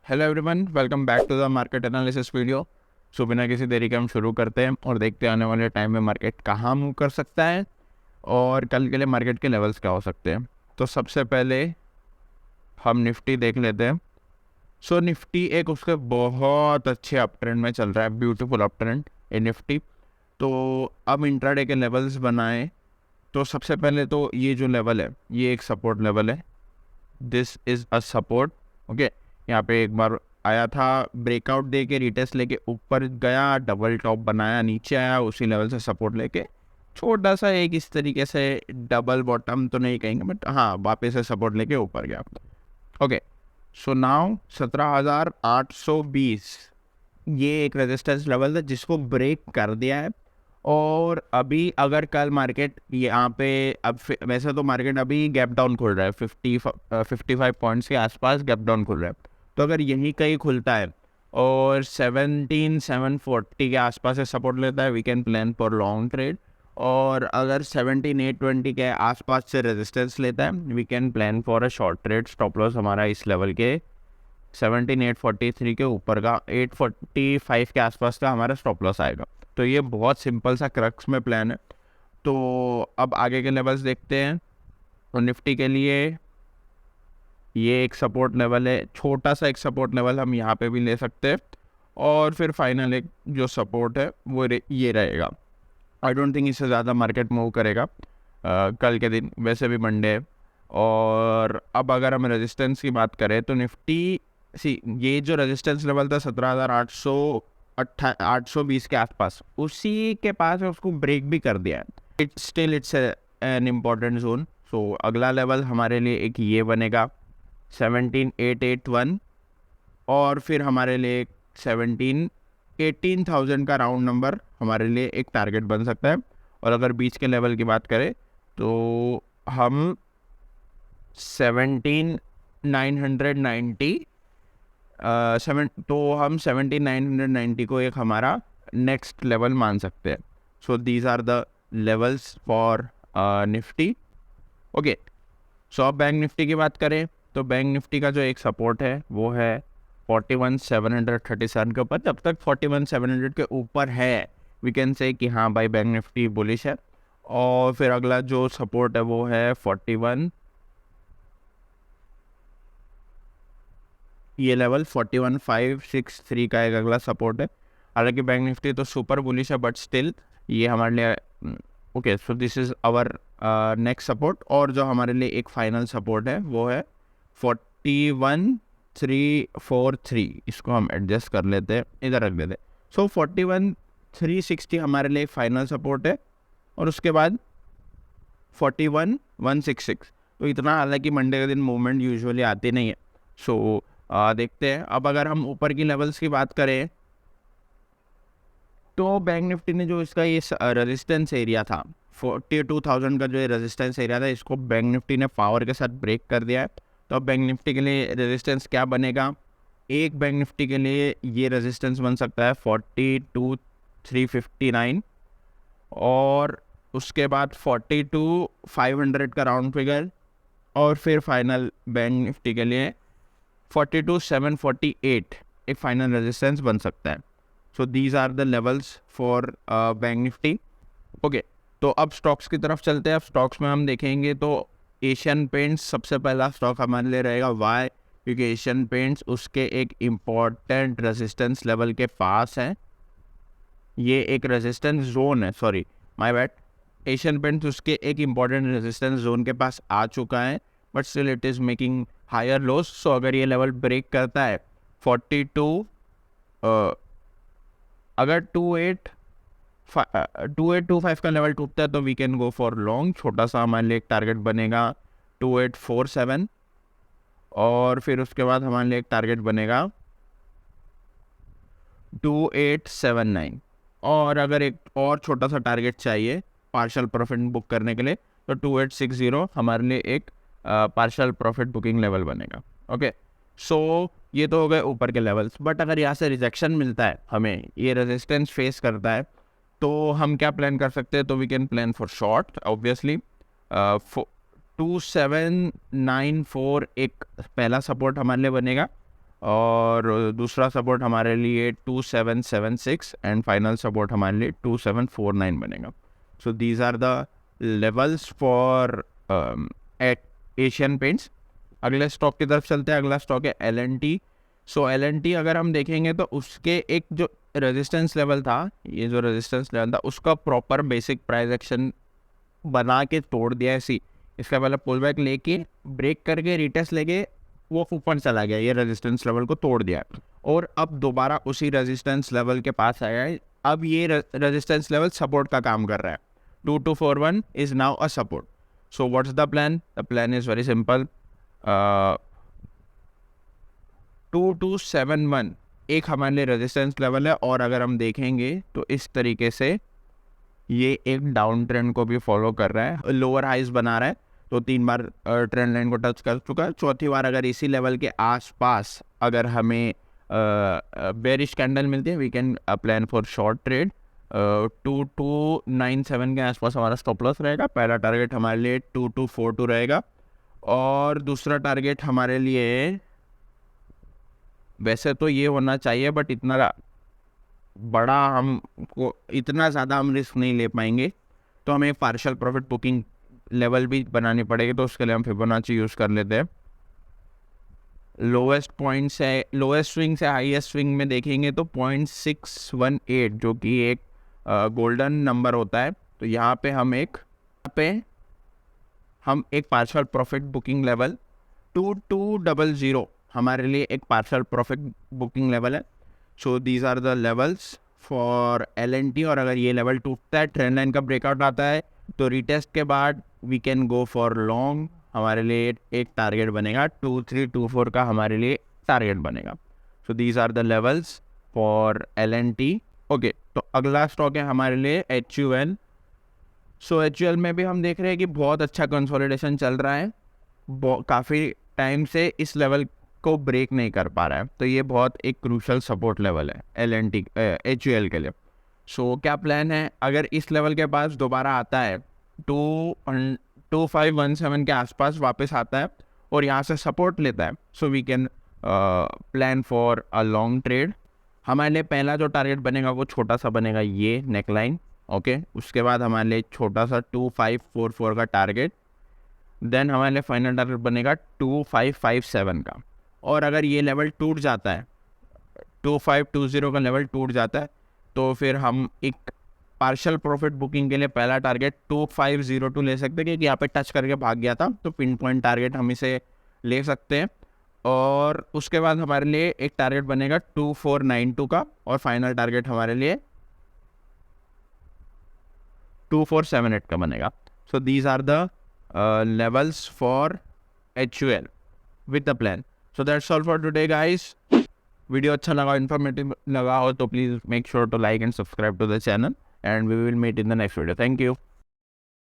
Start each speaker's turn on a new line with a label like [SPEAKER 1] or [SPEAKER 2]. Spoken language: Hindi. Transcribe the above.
[SPEAKER 1] Hello everyone, welcome back to the market analysis video. So बिना किसी देरी के हम शुरू करते हैं और देखते हैं आने वाले टाइम में मार्केट कहाँ मूव कर सकता है और कल के लिए मार्केट के लेवल्स क्या हो सकते हैं। तो सबसे पहले हम निफ्टी देख लेते हैं। सो निफ्टी एक उसके बहुत अच्छे अप ट्रेंड में चल रहा है, ब्यूटीफुल अप ट्रेंड इन निफ्टी। तो अब इंट्राडे के लेवल्स बनाए तो सबसे पहले तो ये जो लेवल है ये एक सपोर्ट लेवल है। This is a support. Okay, यहाँ पे एक बार आया था, ब्रेकआउट दे के रिटेस्ट लेके ऊपर गया, डबल टॉप बनाया, नीचे आया, उसी लेवल से सपोर्ट लेके छोटा सा एक इस तरीके से डबल बॉटम तो नहीं कहेंगे बट हाँ वापस से सपोर्ट लेके ऊपर गया। ओके, सो नाउ 17,820 ये एक रेजिस्टेंस लेवल है जिसको ब्रेक कर दिया है। और अभी अगर कल मार्केट यहाँ पे अब वैसे तो मार्केट अभी गैप डाउन खुल रहा है, 55 पॉइंट्स के आसपास गैप डाउन खुल रहा है। तो अगर यहीं कहीं खुलता है और 17,740 के आसपास से सपोर्ट लेता है, we can plan for long trade. और अगर 17,820 के आसपास से रेजिस्टेंस लेता है, we can plan for a short trade. Stop loss हमारा इस लेवल के 17,843 के ऊपर का 845 के आसपास का हमारा स्टॉप लॉस आएगा। तो ये बहुत सिंपल सा क्रक्स में प्लान है। तो अब आगे के लेवल्स देखते हैं। तो निफ्टी के लिए ये एक सपोर्ट लेवल है, छोटा सा एक सपोर्ट लेवल हम यहाँ पे भी ले सकते हैं। और फिर फाइनल एक जो सपोर्ट है वो ये रहेगा। आई डोंट थिंक इससे ज़्यादा मार्केट मूव करेगा कल के दिन, वैसे भी मंडे है। और अब अगर हम रेजिस्टेंस की बात करें तो निफ्टी ये जो रेजिस्टेंस लेवल था 17,820 के आसपास, उसी के पास उसको ब्रेक भी कर दिया है। It's an important zone. So अगला लेवल हमारे लिए एक ये बनेगा 17,881 और फिर हमारे लिए 18,000 का राउंड नंबर हमारे लिए एक टारगेट बन सकता है। और अगर बीच के लेवल की बात करें तो हम 17,990 हम 17,990 को एक हमारा नेक्स्ट लेवल मान सकते हैं। So these are the levels for Nifty. Okay, so अब बैंक निफ्टी की बात करें तो बैंक निफ्टी का जो एक सपोर्ट है वो है 41,737 के ऊपर। जब तक 41,700 के ऊपर है वी कैन से कि हाँ भाई बैंक निफ्टी बुलिश है। और फिर अगला जो सपोर्ट है वो है 41, ये लेवल 41,563 का एक अगला सपोर्ट है। हालांकि बैंक निफ्टी तो सुपर बुलिश है बट स्टिल ये हमारे लिए okay. So this is our next support. और जो हमारे लिए एक फाइनल सपोर्ट है वो है 41,343। इसको हम एडजस्ट कर लेते हैं, इधर रख देते हैं। सो 41,360 हमारे लिए फाइनल सपोर्ट है और उसके बाद 41,166। तो इतना, हालांकि मंडे के दिन मूवमेंट यूजुअली आती नहीं है। सो देखते हैं। अब अगर हम ऊपर की लेवल्स की बात करें तो बैंक निफ्टी ने जो इसका ये रेजिस्टेंस एरिया था 42,000 का, जो ये रेजिस्टेंस एरिया था, इसको बैंक निफ्टी ने पावर के साथ ब्रेक कर दिया है। तो अब बैंक निफ्टी के लिए रेजिस्टेंस क्या बनेगा? एक बैंक निफ्टी के लिए ये रेजिस्टेंस बन सकता है 42,359 और उसके बाद 42,500 का राउंड फिगर और फिर फाइनल बैंक निफ्टी के लिए 42,748 एक फाइनल रेजिस्टेंस बन सकता है। So these are the levels for bank Nifty. Okay, तो अब स्टॉक्स की तरफ चलते हैं। अब स्टॉक्स में हम देखेंगे तो एशियन पेंट्स सबसे पहला स्टॉक हमारे लिए रहेगा। वाई? क्योंकि एशियन पेंट्स उसके एक इम्पॉर्टेंट रेजिस्टेंस लेवल के पास है। ये एक रेजिस्टेंस जोन है, sorry my bad. Asian paints उसके एक इम्पॉर्टेंट रेजिस्टेंस जोन के पास आ चुका है but still it is making higher lows. So अगर ये लेवल ब्रेक करता है 42, अगर 2825 का लेवल टूटता है तो we can go for long. छोटा सा हमारे लिए एक टारगेट बनेगा 2847 और फिर उसके बाद हमारे लिए एक टारगेट बनेगा 2879। और अगर एक और छोटा सा टारगेट चाहिए पार्शियल प्रॉफिट बुक करने के लिए तो 2860 हमारे लिए एक पार्शियल प्रॉफिट बुकिंग लेवल बनेगा। ओके, सो ये तो हो गए ऊपर के लेवल्स। बट अगर यहाँ से रिजेक्शन मिलता है, हमें ये रेजिस्टेंस फेस करता है, तो हम क्या प्लान कर सकते हैं? तो we can plan for short obviously. 2794 एक पहला सपोर्ट हमारे लिए बनेगा और दूसरा सपोर्ट हमारे लिए 2776 एंड फाइनल सपोर्ट हमारे लिए 2749 बनेगा. So these are the levels for Asian Paints. अगले स्टॉक की तरफ चलते हैं. अगला स्टॉक है LNT. सो LNT अगर हम देखेंगे तो उसके एक जो रेजिस्टेंस लेवल था, ये जो रेजिस्टेंस लेवल था उसका प्रॉपर बेसिक प्राइस एक्शन बना के तोड़ दिया है. सी इसका पहले पुल बैक लेके ब्रेक करके रिटेस्ट लेके वो ऊपर चला गया, ये रेजिस्टेंस लेवल को तोड़ दिया और अब दोबारा उसी रेजिस्टेंस लेवल के पास आया है. अब ये रेजिस्टेंस लेवल सपोर्ट का काम कर रहा है. 2241 is now a support. So what's the plan? The plan is very simple. 2271 एक हमारे लिए रेजिस्टेंस लेवल है और अगर हम देखेंगे तो इस तरीके से ये एक डाउन ट्रेंड को भी फॉलो कर रहा है, लोअर हाइज बना रहा है. तो 3 बार ट्रेंड लाइन को टच कर चुका है. चौथी बार अगर इसी लेवल के आसपास अगर हमें बेरिश कैंडल मिलती है, we can plan for short trade. 2297 के आसपास हमारा स्टॉप लॉस रहेगा. पहला टारगेट हमारे लिए 2242 रहेगा और दूसरा टारगेट हमारे लिए वैसे तो ये होना चाहिए, बट इतना बड़ा हमको इतना ज़्यादा हम रिस्क नहीं ले पाएंगे, तो हमें पार्शियल प्रॉफिट बुकिंग लेवल भी बनानी पड़ेगी. तो उसके लिए हम फिबोनाची यूज़ कर लेते हैं. लोएस्ट पॉइंट से लोएस्ट स्विंग से हाईएस्ट स्विंग में देखेंगे तो 0.618 जो कि एक गोल्डन नंबर होता है. तो यहाँ पे हम एक पार्शियल प्रॉफिट बुकिंग लेवल 2200 हमारे लिए एक पार्शियल प्रॉफिट बुकिंग लेवल है. So these are the levels for LNT. और अगर ये लेवल टूटता है, ट्रेंड लाइन का ब्रेकआउट आता है, तो रिटेस्ट के बाद we can go for long. हमारे लिए एक टारगेट बनेगा 2324 का हमारे लिए टारगेट बनेगा. So these are the levels for LNT. Okay, तो अगला स्टॉक है हमारे लिए HUL. सो HUL में भी हम देख रहे हैं कि बहुत अच्छा कंसोलिडेशन चल रहा है. काफ़ी टाइम से इस लेवल को ब्रेक नहीं कर पा रहा है. तो ये बहुत एक क्रूशल सपोर्ट लेवल है HUL के लिए. सो क्या प्लान है? अगर इस लेवल के पास दोबारा आता है 2517 के आसपास वापस आता है और यहाँ से सपोर्ट लेता है, so we can plan for a long trade. हमारे लिए पहला जो टारगेट बनेगा वो छोटा सा बनेगा, ये नेकलाइन. ओके, उसके बाद हमारे लिए छोटा सा 2544 का टारगेट. देन हमारे लिए फाइनल टारगेट बनेगा 2557 का. और अगर ये लेवल टूट जाता है, 2520 का लेवल टूट जाता है, तो फिर हम एक पार्शियल प्रॉफिट बुकिंग के लिए पहला टारगेट 2502 ले सकते हैं, क्योंकि यहाँ पे टच करके भाग गया था. तो पिन पॉइंट टारगेट हम इसे ले सकते हैं. और उसके बाद हमारे लिए एक टारगेट बनेगा 2492 का और फाइनल टारगेट हमारे लिए 2478 का बनेगा. So these are the levels for HUL with the plan. So that's all for today, guys. Video अच्छा लगा, इन्फॉर्मेटिव लगा हो तो please make sure to like and subscribe to the channel and we will meet in the next video. Thank you.